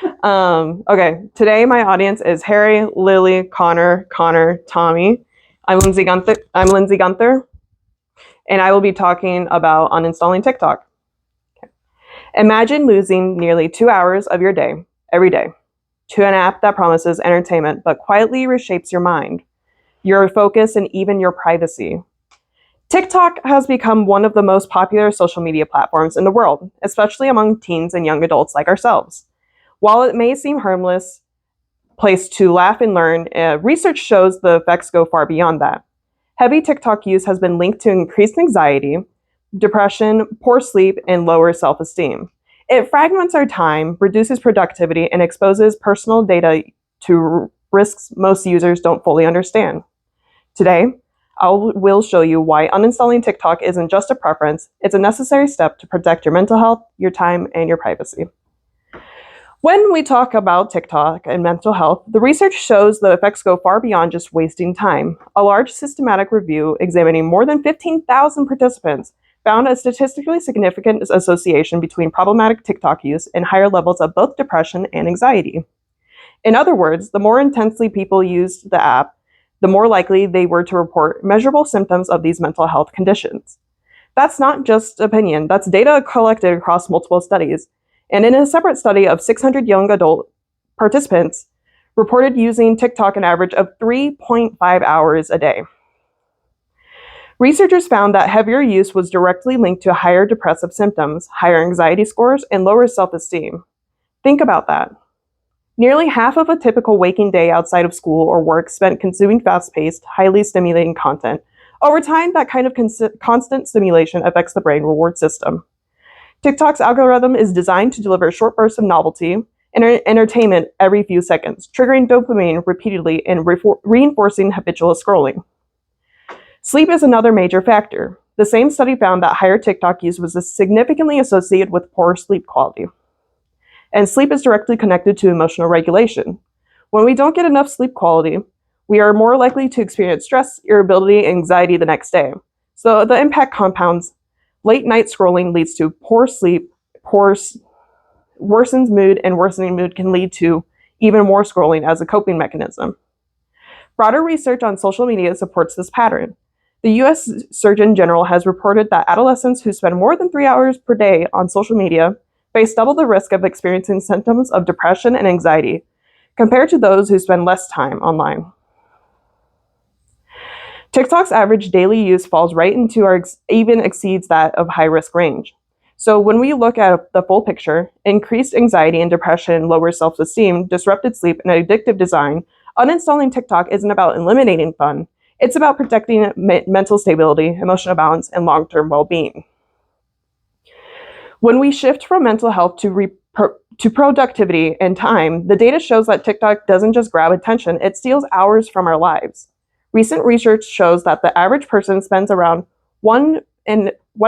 Okay, today my audience is Harry, Lily, Connor, Tommy. I'm Lyndsay Gunther, and I will be talking about uninstalling TikTok. Imagine losing nearly 2 hours of your day every day to an app that promises entertainment but quietly reshapes your mind, your focus, and even your privacy. TikTok has become one of the most popular social media platforms in the world, especially among teens and young adults like ourselves. While it may seem harmless place to laugh and learn, research shows the effects go far beyond that. Heavy TikTok use has been linked to increased anxiety, depression, poor sleep, and lower self-esteem. It fragments our time, reduces productivity, and exposes personal data to risks most users don't fully understand. Today, will show you why uninstalling TikTok isn't just a preference, it's a necessary step to protect your mental health, your time, and your privacy. When we talk about TikTok and mental health, the research shows the effects go far beyond just wasting time. A large systematic review examining more than 15,000 participants found a statistically significant association between problematic TikTok use and higher levels of both depression and anxiety. In other words, the more intensely people used the app, the more likely they were to report measurable symptoms of these mental health conditions. That's not just opinion, that's data collected across multiple studies. And in a separate study of 600 young adult participants, reported using TikTok an average of 3.5 hours a day. Researchers found that heavier use was directly linked to higher depressive symptoms, higher anxiety scores, and lower self-esteem. Think about that. Nearly half of a typical waking day outside of school or work spent consuming fast-paced, highly stimulating content. Over time, that kind of constant stimulation affects the brain reward system. TikTok's algorithm is designed to deliver short bursts of novelty and entertainment every few seconds, triggering dopamine repeatedly and reinforcing habitual scrolling. Sleep is another major factor. The same study found that higher TikTok use was significantly associated with poor sleep quality. And sleep is directly connected to emotional regulation. When we don't get enough sleep quality, we are more likely to experience stress, irritability, and anxiety the next day. So the impact compounds. Late night scrolling leads to poor sleep, worsens mood, and worsening mood can lead to even more scrolling as a coping mechanism. Broader research on social media supports this pattern. The US Surgeon General has reported that adolescents who spend more than 3 hours per day on social media face double the risk of experiencing symptoms of depression and anxiety compared to those who spend less time online. TikTok's average daily use falls right into even exceeds that of high-risk range. So when we look at the full picture, increased anxiety and depression, lower self-esteem, disrupted sleep, and addictive design, uninstalling TikTok isn't about eliminating fun. It's about protecting mental stability, emotional balance, and long-term well-being. When we shift from mental health to productivity and time, the data shows that TikTok doesn't just grab attention, it steals hours from our lives. Recent research shows that the average person spends around 1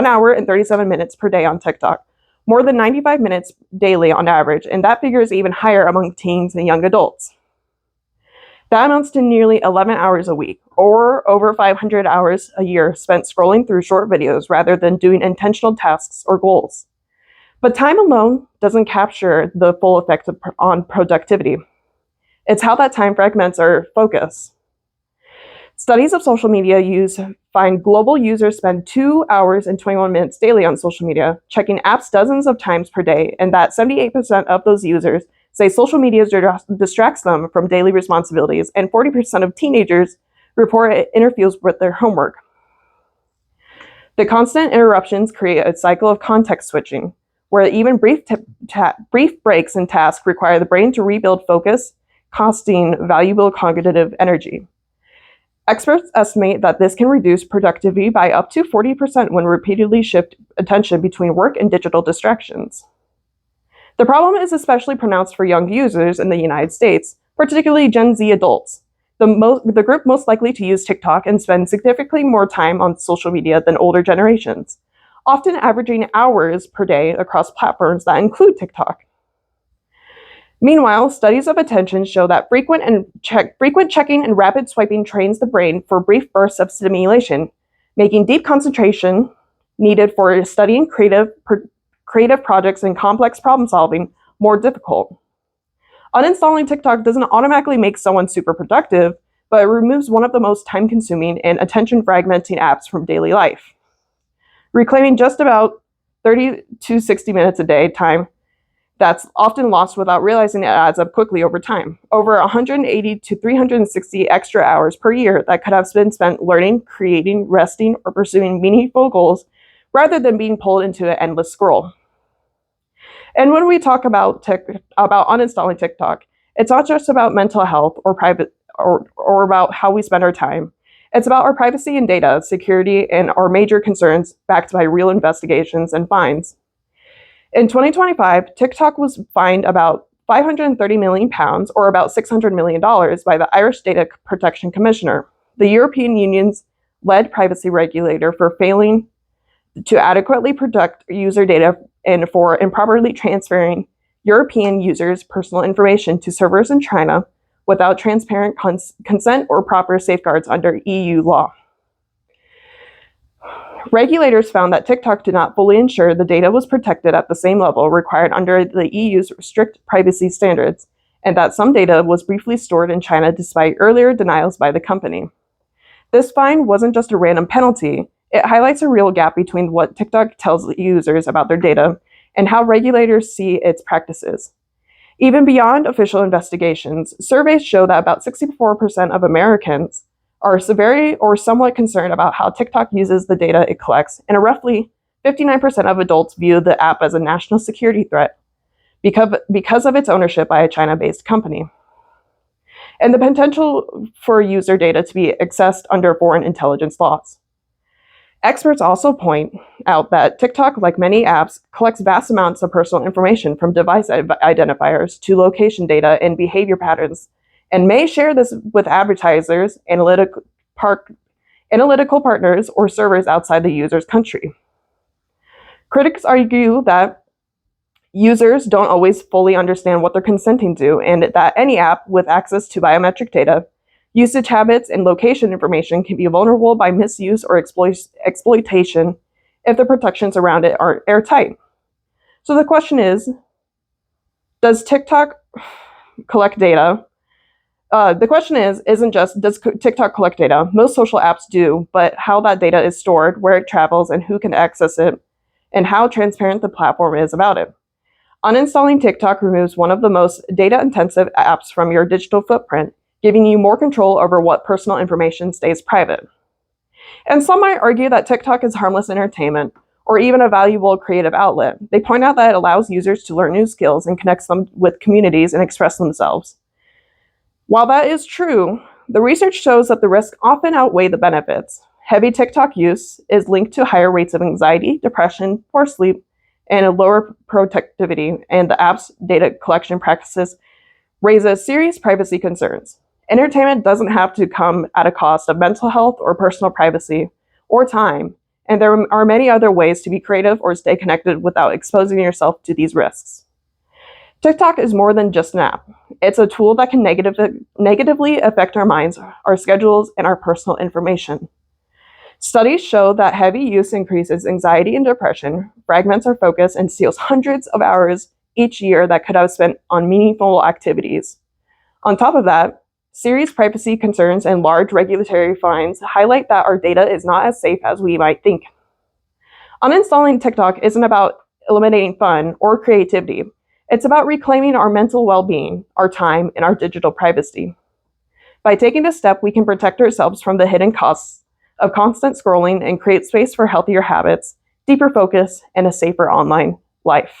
hour and 37 minutes per day on TikTok, more than 95 minutes daily on average, and that figure is even higher among teens and young adults. That amounts to nearly 11 hours a week, or over 500 hours a year spent scrolling through short videos rather than doing intentional tasks or goals. But time alone doesn't capture the full effect on productivity. It's how that time fragments our focus. Studies of social media use find global users spend 2 hours and 21 minutes daily on social media, checking apps dozens of times per day, and that 78% of those users say social media distracts them from daily responsibilities, and 40% of teenagers report it interferes with their homework. The constant interruptions create a cycle of context switching, where even brief breaks in tasks require the brain to rebuild focus, costing valuable cognitive energy. Experts estimate that this can reduce productivity by up to 40% when repeatedly shift attention between work and digital distractions. The problem is especially pronounced for young users in the United States, particularly Gen Z adults, the group most likely to use TikTok and spend significantly more time on social media than older generations, often averaging hours per day across platforms that include TikTok. Meanwhile, studies of attention show that frequent checking and rapid swiping trains the brain for brief bursts of stimulation, making deep concentration needed for studying creative projects and complex problem solving more difficult. Uninstalling TikTok doesn't automatically make someone super productive, but it removes one of the most time-consuming and attention-fragmenting apps from daily life, reclaiming just about 30 to 60 minutes a day time that's often lost without realizing it adds up quickly over time. Over 180 to 360 extra hours per year that could have been spent learning, creating, resting, or pursuing meaningful goals rather than being pulled into an endless scroll. And when we talk about uninstalling TikTok, it's not just about mental health or private or about how we spend our time. It's about our privacy and data, security, and our major concerns backed by real investigations and fines. In 2025, TikTok was fined about £530 million, or about $600 million, by the Irish Data Protection Commissioner, the European Union's lead privacy regulator, for failing to adequately protect user data and for improperly transferring European users' personal information to servers in China without transparent consent or proper safeguards under EU law. Regulators found that TikTok did not fully ensure the data was protected at the same level required under the EU's strict privacy standards, and that some data was briefly stored in China despite earlier denials by the company. This fine wasn't just a random penalty, it highlights a real gap between what TikTok tells users about their data and how regulators see its practices. Even beyond official investigations, surveys show that about 64% of Americans are severely or somewhat concerned about how TikTok uses the data it collects, and roughly 59% of adults view the app as a national security threat because of its ownership by a China-based company, and the potential for user data to be accessed under foreign intelligence laws. Experts also point out that TikTok, like many apps, collects vast amounts of personal information from device identifiers to location data and behavior patterns, and may share this with advertisers, analytical partners, or servers outside the user's country. Critics argue that users don't always fully understand what they're consenting to, and that any app with access to biometric data, usage habits, and location information can be vulnerable by misuse or exploitation if the protections around it aren't airtight. So the question is, does TikTok collect data? The question isn't just, does TikTok collect data? Most social apps do, but how that data is stored, where it travels, and who can access it, and how transparent the platform is about it. Uninstalling TikTok removes one of the most data-intensive apps from your digital footprint, giving you more control over what personal information stays private. And some might argue that TikTok is harmless entertainment, or even a valuable creative outlet. They point out that it allows users to learn new skills and connects them with communities and express themselves. While that is true, the research shows that the risks often outweigh the benefits. Heavy TikTok use is linked to higher rates of anxiety, depression, poor sleep, and a lower productivity, and the app's data collection practices raises serious privacy concerns. Entertainment doesn't have to come at a cost of mental health or personal privacy or time, and there are many other ways to be creative or stay connected without exposing yourself to these risks. TikTok is more than just an app. It's a tool that can negatively affect our minds, our schedules, and our personal information. Studies show that heavy use increases anxiety and depression, fragments our focus, and steals hundreds of hours each year that could have spent on meaningful activities. On top of that, serious privacy concerns and large regulatory fines highlight that our data is not as safe as we might think. Uninstalling TikTok isn't about eliminating fun or creativity. It's about reclaiming our mental well-being, our time, and our digital privacy. By taking this step, we can protect ourselves from the hidden costs of constant scrolling and create space for healthier habits, deeper focus, and a safer online life.